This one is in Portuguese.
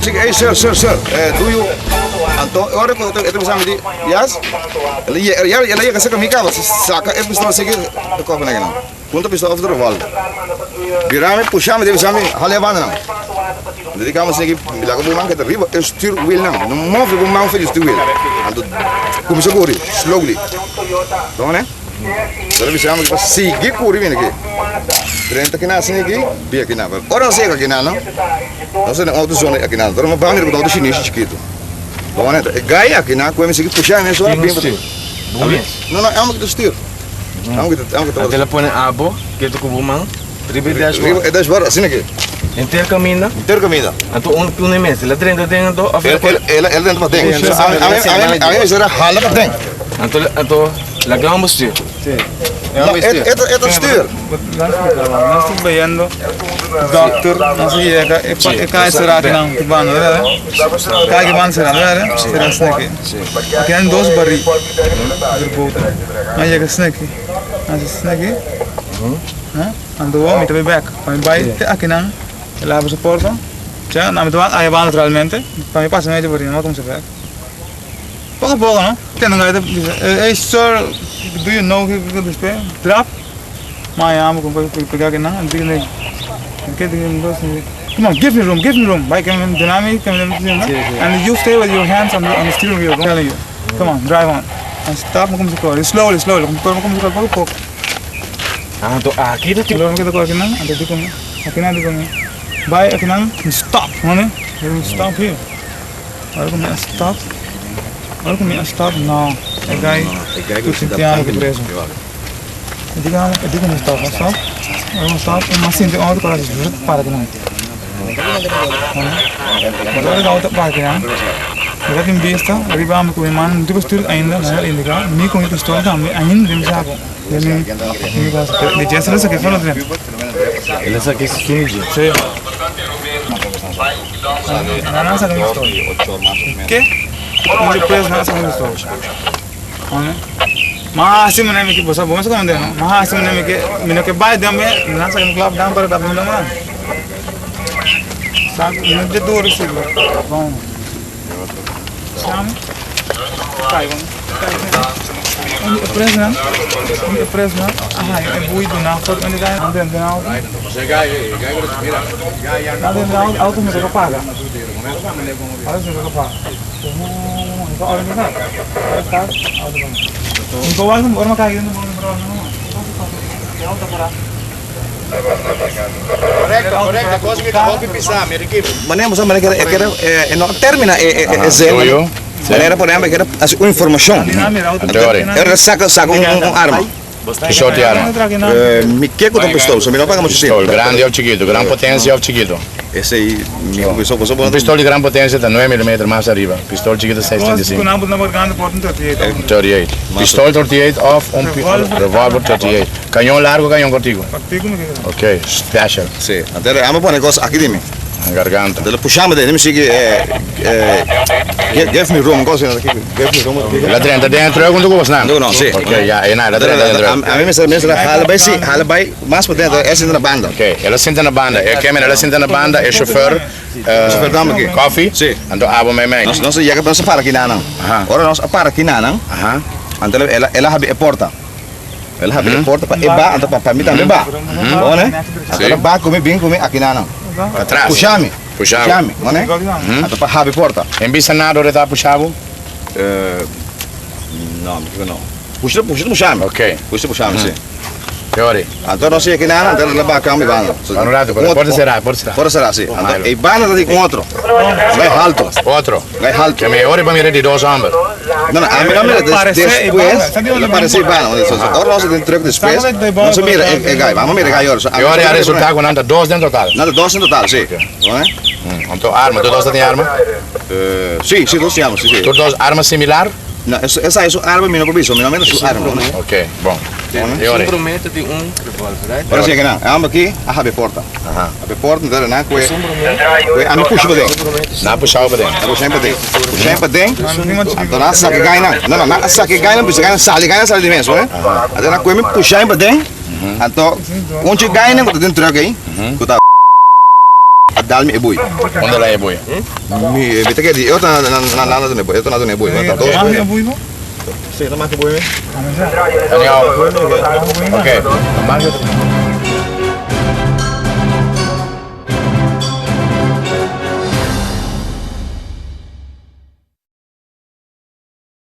Sige, hey, sir. Do you... Anto, ora ko ito bisa di yes. Ela kasi kami ka saka e pistola sige ko na gana. Punta pistola after wall. Birame pushame de bisame hale banda. Dedi kama sige bilaga bu man ka riba steer wheel na. No move bu man fez steer wheel. Anto como seguri slowly. Done? Deve bisame que sige curi vem aqui. 30 que nasce aqui, bia aqui na. Ora não sei aqui na não. Não sei na outra zona aqui na. Ora mas banheiro do outro chinês chiquito. Bom, né? Gaya aqui na coisa que puxar né só bem. Não, é uma que estilo. É uma que A telefone abo, que tu kubo mang, tribe dashboard. É dashboard assim aqui. Inter caminha. Anto um mês, ela treina dentro do. Ela dentro para dentro. A mim será hala para dentro. Anto lagamos tio. Sí. Это стир. Nós estamos vendo doctor, nós é que será que não que van, né? Que van será, né? Será snake. Aqui tem dois barris. Aí é que snake. Mas snake. Ando vamos também back. Vai aqui não. Ela abre a porta. Já, na verdade, aí vai naturalmente. Para mim passa meio por aí, não como se vê. Pouco a pouco, não? Tem um gajo hey sir, do you know que this pay? Drop? My arm com pegar aqui não, diga nem. Que come on, give me room. Vai que me dynamic, and you stay with your hands on the steering wheel. I'm telling you. Come on, drive on. And stop, como se corre. Slowly. Como se corre pouco. Anto aqui tu Slowly que corre aqui não, ando digo não. Aqui não digo não. Vai aqui não, stop, né? Stop here. Agora como stop. Olha como stop now. É gai que se tem algo preso. Diga stop. Vamos stop. Mas sim tem outro para que não. Agora dá outra para que não. Agora tem besta. Arriba amo com man. Depois tudo ainda não indica. Me com isso estou também ainda nem sabe. De Jessica se que fala dentro. ele sa que se finge. Sim. Não sabe que estou. Que? Onde preso não sabe que estou. Olha. Masih menemui que você bom sabe não? Masih menemui que menino que vai dar me não sabe no club dá para dar não não. Sabe não de dor isso. Bom. Sabe? Cai bom. Onde preso não? Ah, é bui do não for onde vai andando não. Você gai mira. Nada não, auto me paga. Auto me paga. Olha que tá. Então vai com uma caída no Correcto, cosa que copy pisar, mira aqui. Maneira você maneira que não termina zero. Maneira por exemplo que era uma informação. Era saca arma. Pistola de arma. Me que com pistola, só me não paga muito Pistola grande ou chiquito, gran potência ou chiquito. Esse aí, Un pistola di gran potenza da 9 mm más arriba, pistola chiquita 635. Não não marcando por 38. 38. Pistola 38 off, un revolver 38. Cañón largo, cañón cortico. Partigo me queda. Ok, special. Sì, adesso amo pone cosa aqui dimmi. Garganta. Adesso puxiamo dentro, mi sigue give me room, cosa aqui. Give me room. La 30 dentro, quanto custa? No, sì. Ok, ja, e la 30 dentro. A mim me hala vai, mas por dentro, essa na banda. Ok, ela senta na banda, e câmera ela senta na banda, e chauffeur. Chauffeur dama aqui. Coffee? Sì. Ando abo me me. Nós chega para para aqui não. Ora nós para aqui não. Então ela abre a porta. Ela abre a porta para eba, então para mim também ba. Bom, né? Ela ba come bem come aqui não. Atrás. Puxame, não é? Então para abrir a porta. Em bisanado ele tá puxado? Não. Puxame. Ok. Puxame, sim. Teori. Então nós aqui não, então ela ba cama bana. Onorato, pode será. Fora será, sim. Então e bana tá com outro. Vai alto. Outro. Vai alto. Que me ore para mim de dois homens. Não, a mim depois parece bana. Ora nós dentro truck depois. Nós mira é gai, vamos mira gai ora. Teori a resultado com nada dois dentro total. Nada dois no total, sim. Não é? Então arma, todos têm arma? Sim, nós temos, sim. Todos armas similar? Não, essa é sua arma, minha provisão, minha menos sua arma, não é? Ok, bom. Teori. Promete de revólver, right? Ora sim, não. Amo aqui, abre a porta. Abre a porta, então não é a mim puxa para dentro. Não puxar para dentro. Puxa para dentro. Então não sabe que ganha não. Não sabe que ganha, porque ganha sale de mesmo, né? Então não me puxar para dentro. Então onde ganha, quando dentro aqui, Dá-me boi. Onde lá é boi? Me bete que eu tô na do boi. Eu tô na do boi. Tá todo. Mas é boi, não? Sei, tá mais que boi. Daniel. Ok. Marca.